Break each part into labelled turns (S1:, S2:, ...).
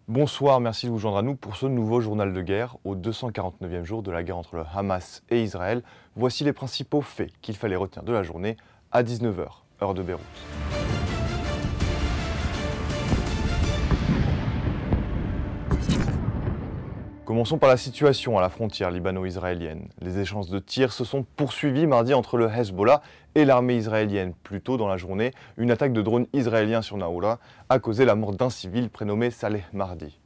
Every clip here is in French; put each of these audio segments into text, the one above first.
S1: Bonsoir, merci de vous joindre à nous pour ce nouveau journal de guerre. Au 249e jour de la guerre entre le Hamas et Israël, voici les principaux faits qu'il fallait retenir de la journée à 19 h, heure de Beyrouth. Commençons par la situation à la frontière libano-israélienne. Les échanges de tirs se sont poursuivis mardi entre le Hezbollah et l'armée israélienne. Plus tôt dans la journée, une attaque de drones israéliens sur Naoura a causé la mort d'un civil prénommé Saleh Mardi.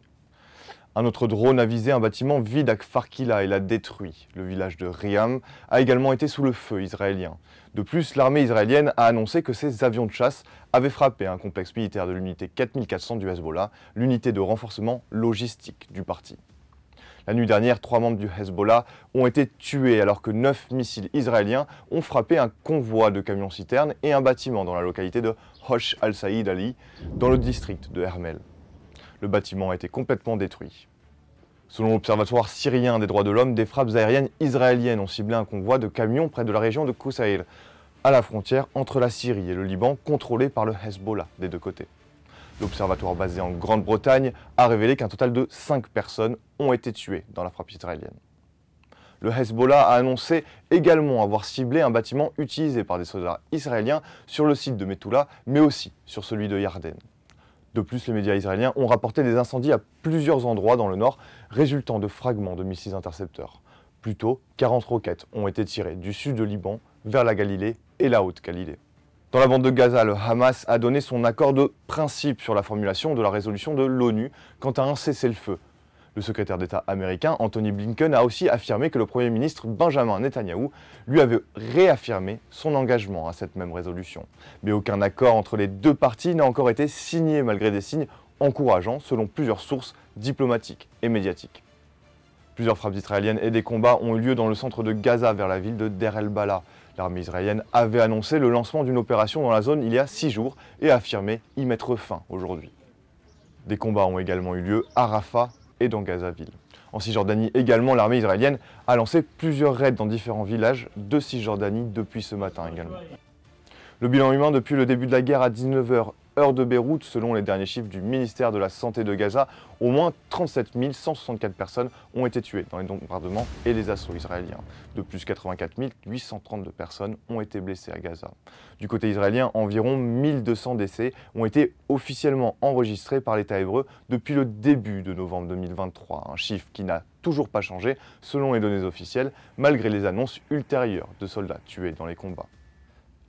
S1: Un autre drone a visé un bâtiment vide à Kfar Kila et l'a détruit. Le village de Riam a également été sous le feu israélien. De plus, l'armée israélienne a annoncé que ses avions de chasse avaient frappé un complexe militaire de l'unité 4400 du Hezbollah, l'unité de renforcement logistique du parti. La nuit dernière, 3 membres du Hezbollah ont été tués alors que 9 missiles israéliens ont frappé un convoi de camions-citernes et un bâtiment dans la localité de Hosh al-Saïd Ali, dans le district de Hermel. Le bâtiment a été complètement détruit. Selon l'Observatoire syrien des droits de l'homme, des frappes aériennes israéliennes ont ciblé un convoi de camions près de la région de Koussaïr, à la frontière entre la Syrie et le Liban, contrôlée par le Hezbollah des deux côtés. L'observatoire basé en Grande-Bretagne a révélé qu'un total de 5 personnes ont été tuées dans la frappe israélienne. Le Hezbollah a annoncé également avoir ciblé un bâtiment utilisé par des soldats israéliens sur le site de Metula, mais aussi sur celui de Yarden. De plus, les médias israéliens ont rapporté des incendies à plusieurs endroits dans le nord, résultant de fragments de missiles intercepteurs. Plus tôt, 40 roquettes ont été tirées du sud de Liban vers la Galilée et la Haute-Galilée. Dans la bande de Gaza, le Hamas a donné son accord de principe sur la formulation de la résolution de l'ONU quant à un cessez-le-feu. Le secrétaire d'État américain, Anthony Blinken, a aussi affirmé que le Premier ministre Benjamin Netanyahou lui avait réaffirmé son engagement à cette même résolution. Mais aucun accord entre les deux parties n'a encore été signé malgré des signes encourageants selon plusieurs sources diplomatiques et médiatiques. Plusieurs frappes israéliennes et des combats ont eu lieu dans le centre de Gaza vers la ville de Deir el-Balah. L'armée israélienne avait annoncé le lancement d'une opération dans la zone il y a 6 jours et a affirmé y mettre fin aujourd'hui. Des combats ont également eu lieu à Rafah et dans Gazaville. En Cisjordanie également, l'armée israélienne a lancé plusieurs raids dans différents villages de Cisjordanie depuis ce matin également. Le bilan humain depuis le début de la guerre à 19 h, heure de Beyrouth, selon les derniers chiffres du ministère de la Santé de Gaza, au moins 37 164 personnes ont été tuées dans les bombardements et les assauts israéliens. De plus, 84 832 personnes ont été blessées à Gaza. Du côté israélien, environ 1200 décès ont été officiellement enregistrés par l'État hébreu depuis le début de novembre 2023, un chiffre qui n'a toujours pas changé selon les données officielles, malgré les annonces ultérieures de soldats tués dans les combats.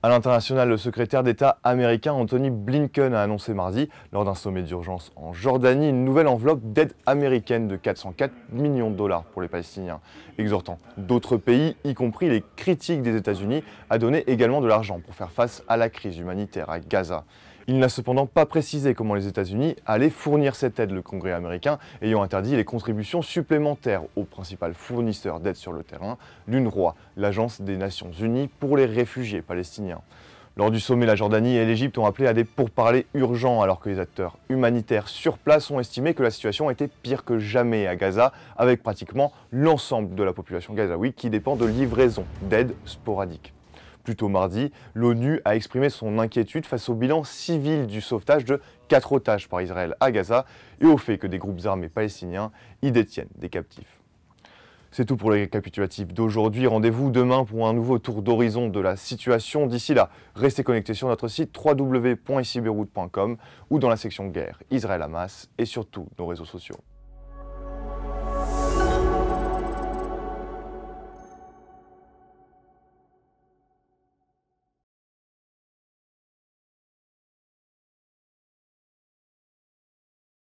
S1: À l'international, le secrétaire d'État américain Anthony Blinken a annoncé mardi, lors d'un sommet d'urgence en Jordanie, une nouvelle enveloppe d'aide américaine de 404 millions de dollars pour les Palestiniens, exhortant d'autres pays, y compris les critiques des États-Unis, à donner également de l'argent pour faire face à la crise humanitaire à Gaza. Il n'a cependant pas précisé comment les États-Unis allaient fournir cette aide, le Congrès américain ayant interdit les contributions supplémentaires au principal fournisseur d'aide sur le terrain, l'UNRWA, l'Agence des Nations Unies pour les réfugiés palestiniens. Lors du sommet, la Jordanie et l'Égypte ont appelé à des pourparlers urgents alors que les acteurs humanitaires sur place ont estimé que la situation était pire que jamais à Gaza, avec pratiquement l'ensemble de la population gazaouite qui dépend de livraisons d'aide sporadiques. Plus tôt mardi, l'ONU a exprimé son inquiétude face au bilan civil du sauvetage de 4 otages par Israël à Gaza et au fait que des groupes armés palestiniens y détiennent des captifs. C'est tout pour le récapitulatif d'aujourd'hui. Rendez-vous demain pour un nouveau tour d'horizon de la situation. D'ici là, restez connectés sur notre site www.icbeyrouth.com ou dans la section guerre Israël-Hamas et sur tous nos réseaux sociaux.